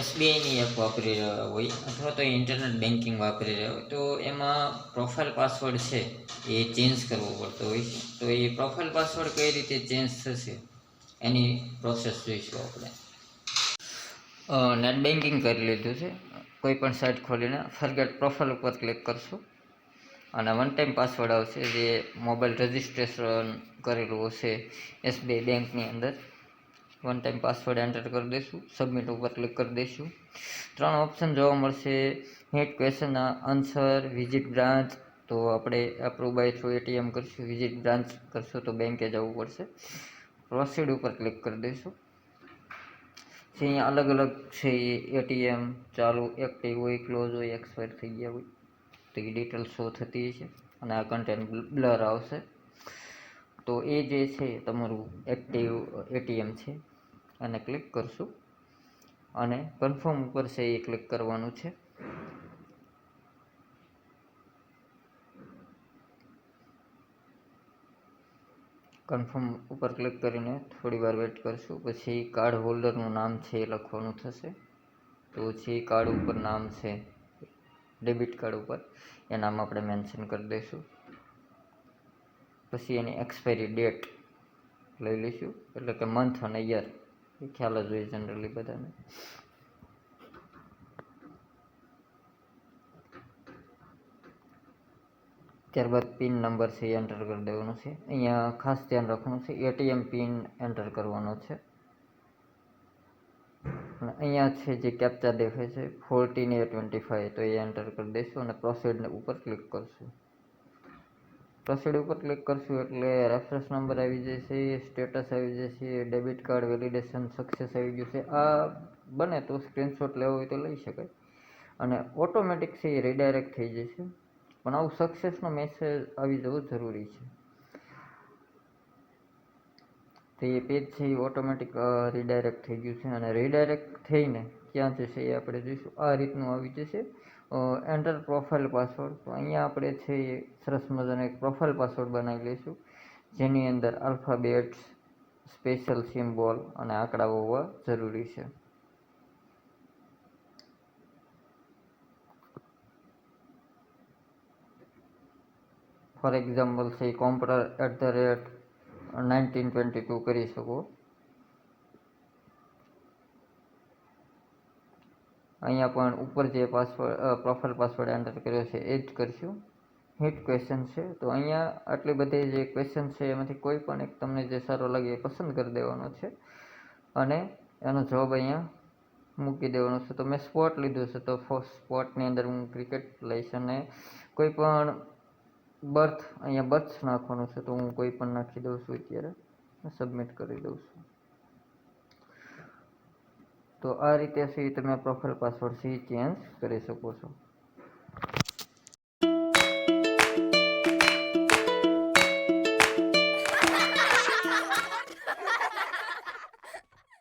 એસબીઆઈની app વાપરી રહ્યા હોય અથવા તો ઇન્ટરનેટ બેન્કિંગ વાપરી રહ્યા હોય તો એમાં પ્રોફાઇલ પાસવર્ડ છે એ ચેન્જ કરવો પડતો હોય છે. તો એ પ્રોફાઇલ પાસવર્ડ કઈ રીતે ચેન્જ થશે એની પ્રોસેસ જોઈશું આપણે. નેટ બેન્કિંગ કરી લીધું છે. કોઈ પણ સાઇટ ખોલીને ફરગેટ પ્રોફાઇલ ઉપર ક્લિક કરશું અને વન ટાઈમ પાસવર્ડ આવશે જે મોબાઈલ રજિસ્ટ્રેશન કરેલું હશે એસબીઆઈ બેંકની અંદર. વન ટાઈમ પાસવર્ડ એન્ટર કરી દઈશું, સબમિટ ઉપર ક્લિક કરી દઈશું. 3 ઓપ્શન જોવા મળશે: hit question answer, visit branch. તો આપણે અપ્રૂવ બાય થ્રુ એટીએમ કરશું, વિઝિટ બ્રાન્ચ કરશું તો બેંકે જવું પડશે. પ્રોસીડ ઉપર ક્લિક કરી દઈશું. અહીંયા અલગ અલગ છે એટીએમ ચાલુ, એક્ટિવ હોય, ક્લોઝ હોય, એક્સપાયર થઈ ગયા હોય તો એ ડિટેલ શો થતી છે અને આ કન્ટેન્ટ બ્લર આવશે. તો એ જે છે તમારું એક્ટિવ એટીએમ છે અને ક્લિક કરશું અને કન્ફર્મ ઉપર છે એ ક્લિક કરવાનું છે. કન્ફર્મ ઉપર ક્લિક કરીને થોડી વાર વેઇટ કરશું. પછી કાર્ડ હોલ્ડરનું નામ છે એ લખવાનું થશે. તો જે કાર્ડ ઉપર નામ છે ડેબિટ કાર્ડ ઉપર એ નામ આપણે મેન્શન કરી દઈશું. પછી એની એક્સપાયરી ડેટ લઈ લઈશું, એટલે કે મંથ અને યર, એ ખ્યાલ જ હોય જનરલી બધાને. ત્યારબાદ પિન નંબર છે એ એન્ટર કરી દેવાનો છે. અહીંયા ખાસ ધ્યાન રાખવાનું છે એટીએમ પિન એન્ટર કરવાનો છે. અને અહીંયા છે જે કેપ્ચા દેખાય છે 14A25 તો એ એન્ટર કરી દઈશું અને પ્રોસીડ ઉપર ક્લિક કરશું. પ્રોસીડ ઉપર ક્લિક કરશું એટલે રેફરન્સ નંબર આવી જશે, સ્ટેટસ આવી જશે, ડેબિટ કાર્ડ વેલિડેશન સક્સેસ આવી ગયું છે. આ બને તો સ્ક્રીનશોટ લેવો હોય તો લઈ શકાય અને ઓટોમેટિક છે એ રીડાયરેક્ટ થઈ જશે. પણ આવું સક્સેસનો મેસેજ આવી જવો જરૂરી છે. તો એ પેજ છે એ ઓટોમેટિક રીડાયરેક્ટ થઈ ગયું છે અને રીડાયરેક્ટ થઈને ક્યાં જશે એ આપણે જોઈશું. આ રીતનું આવી જશે એન્ટર પ્રોફાઇલ પાસવર્ડ. તો અહીંયા આપણે છે એ સરસ મજાનો એક પ્રોફાઇલ પાસવર્ડ બનાવી લઈશું જેની અંદર આલ્ફાબેટ્સ, સ્પેશિયલ સિમ્બોલ અને આંકડાઓ હોવા જરૂરી છે. ફોર એક્ઝામ્પલ છે computer@1922 કરી શકો. અહીંયા પણ ઉપર જે પ્રોફાઇલ પાસવર્ડ એન્ટર કર્યો છે એ જ કરશું. હિટ ક્વેશ્ચન છે તો અહીંયા આટલી બધી જે ક્વેશ્ચન છે એમાંથી કોઈ પણ એક તમને જે સારો લાગે એ પસંદ કરી દેવાનો છે અને એનો જવાબ અહીંયા મૂકી દેવાનો છે. તો મેં સ્પોર્ટ લીધું છે તો સ્પોર્ટની અંદર હું ક્રિકેટ લઈશ અને કોઈ પણ બર્થ, અહીંયા બર્થ નાખવાનું છે તો હું કોઈ પણ નાખી દઉં છું અત્યારે, સબમિટ કરી દઉં છું. તો આ રીતે છે તમે પ્રોફાઇલ પાસવર્ડ છે ચેન્જ કરી શકો છો.